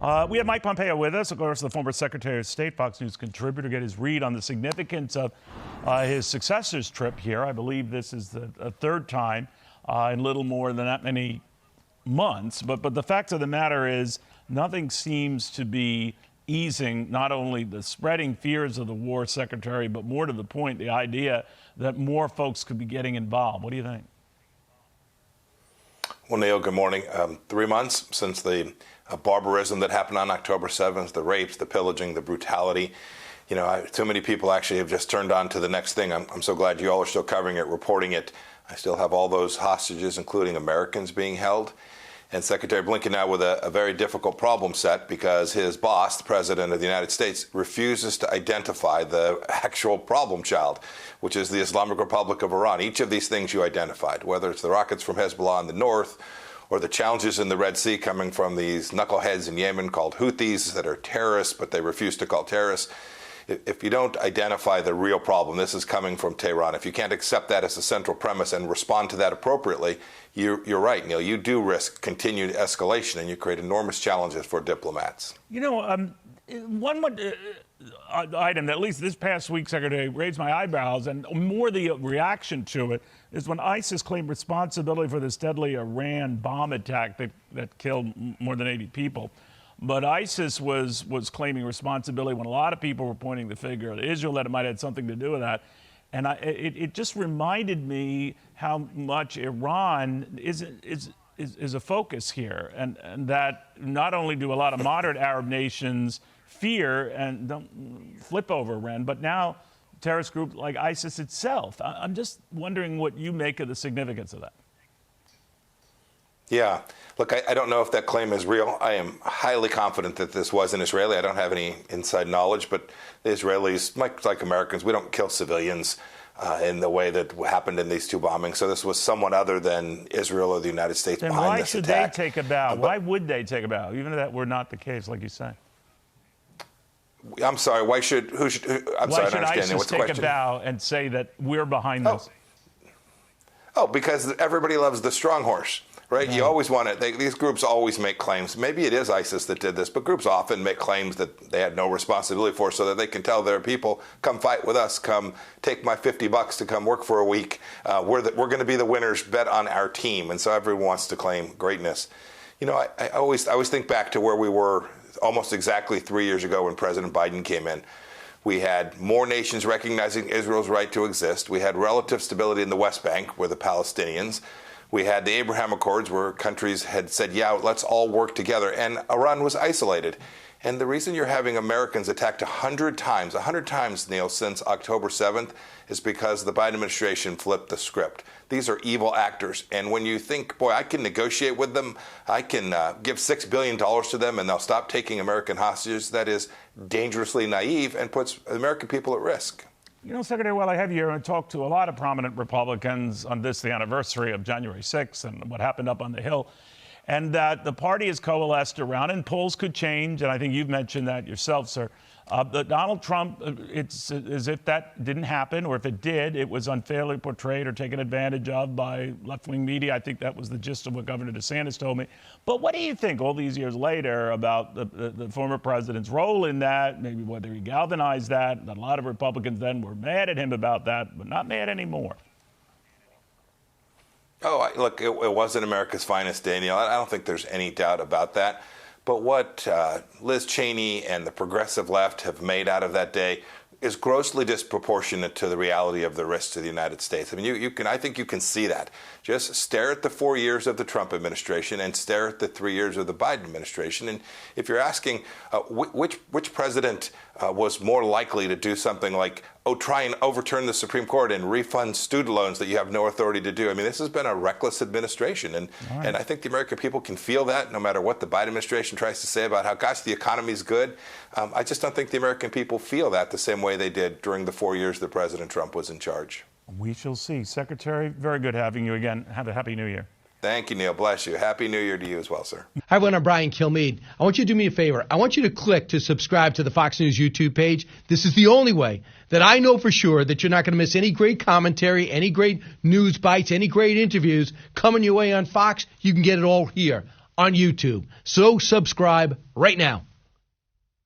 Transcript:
We have Mike Pompeo with us, of course, the former Secretary of State, Fox News contributor, get his read on the significance of his successor's trip here. I believe this is the third time in little more than that many months. But the fact of the matter is, nothing seems to be easing not only the spreading fears of the war, Secretary, but more to the point, the idea that more folks could be getting involved. What do you think? Well, Neil, good morning. 3 months since the barbarism that happened on October 7th, the rapes, the pillaging, the brutality. You know, too many people actually have just turned on to the next thing. I'm so glad you all are still covering it, reporting it. I still have all those hostages, including Americans, being held. And Secretary Blinken now with a very difficult problem set because his boss, the President of the United States, refuses to identify the actual problem child, which is the Islamic Republic of Iran. Each of these things you identified, whether it's the rockets from Hezbollah in the north or the challenges in the Red Sea coming from these knuckleheads in Yemen called Houthis that are terrorists, but they refuse to call terrorists. If you don't identify the real problem, this is coming from Tehran. If you can't accept that as a central premise and respond to that appropriately, you're right, Neil. You do risk continued escalation, and you create enormous challenges for diplomats. You know, one item that at least this past week, Secretary, raised my eyebrows, and more the reaction to it, is when ISIS claimed responsibility for this deadly Iran bomb attack that killed more than 80 people. But ISIS was claiming responsibility when a lot of people were pointing the finger at Israel that it might have had something to do with that. And it just reminded me how much Iran is a focus here, and that not only do a lot of moderate Arab nations fear and don't flip over Iran, but now terrorist groups like ISIS itself. I'm just wondering what you make of the significance of that. Yeah. Look, I don't know if that claim is real. I am highly confident that this was an Israeli. I don't have any inside knowledge, but the Israelis, much like Americans, we don't kill civilians in the way that happened in these two bombings. So this was someone other than Israel or the United States behind this attack. Why should they take a bow? Why would they take a bow, even if that were not the case, like you say? I'm sorry. Why should ISIS take a bow and say that we're behind this? Oh, because everybody loves the strong horse. Right? You always want it. These groups always make claims. Maybe it is ISIS that did this, but groups often make claims that they had no responsibility for so that they can tell their people, come fight with us, come take my $50 to come work for a week. We're going to be the winners, bet on our team. And so everyone wants to claim greatness. You know, I always think back to where we were almost exactly 3 years ago when President Biden came in. We had more nations recognizing Israel's right to exist. We had relative stability in the West Bank, where the Palestinians. We had the Abraham Accords where countries had said, yeah, let's all work together. And Iran was isolated. And the reason you're having Americans attacked 100 times, Neil, since October 7th, is because the Biden administration flipped the script. These are evil actors. And when you think, boy, I can negotiate with them, I can give $6 billion to them, and they'll stop taking American hostages, that is dangerously naive and puts the American people at risk. You know, Secretary, while I have you here, I talked to a lot of prominent Republicans on the anniversary of January 6th and what happened up on the Hill, and that the party has coalesced around, and polls could change, and I think you've mentioned that yourself, sir. That Donald Trump, it's as if that didn't happen, or if it did, it was unfairly portrayed or taken advantage of by left-wing media. I think that was the gist of what Governor DeSantis told me. But what do you think all these years later about the former president's role in that, maybe whether he galvanized that? A lot of Republicans then were mad at him about that, but not mad anymore. Oh, look, it wasn't America's finest day, Neil. I don't think there's any doubt about that. But what Liz Cheney and the progressive left have made out of that day is grossly disproportionate to the reality of the risk to the United States. I mean, I think you can see that. Just stare at the 4 years of the Trump administration and stare at the 3 years of the Biden administration. And if you're asking which president was more likely to do something like, try and overturn the Supreme Court and refund student loans that you have no authority to do. I mean, this has been a reckless administration. And I think the American people can feel that no matter what the Biden administration tries to say about how, gosh, the economy's good. I just don't think the American people feel that the same way they did during the 4 years that President Trump was in charge. We shall see. Secretary, very good having you again. Have a happy New Year. Thank you, Neil. Bless you. Happy New Year to you as well, sir. Hi, everyone. I'm Brian Kilmeade. I want you to do me a favor. I want you to click to subscribe to the Fox News YouTube page. This is the only way that I know for sure that you're not going to miss any great commentary, any great news bites, any great interviews coming your way on Fox. You can get it all here on YouTube. So subscribe right now.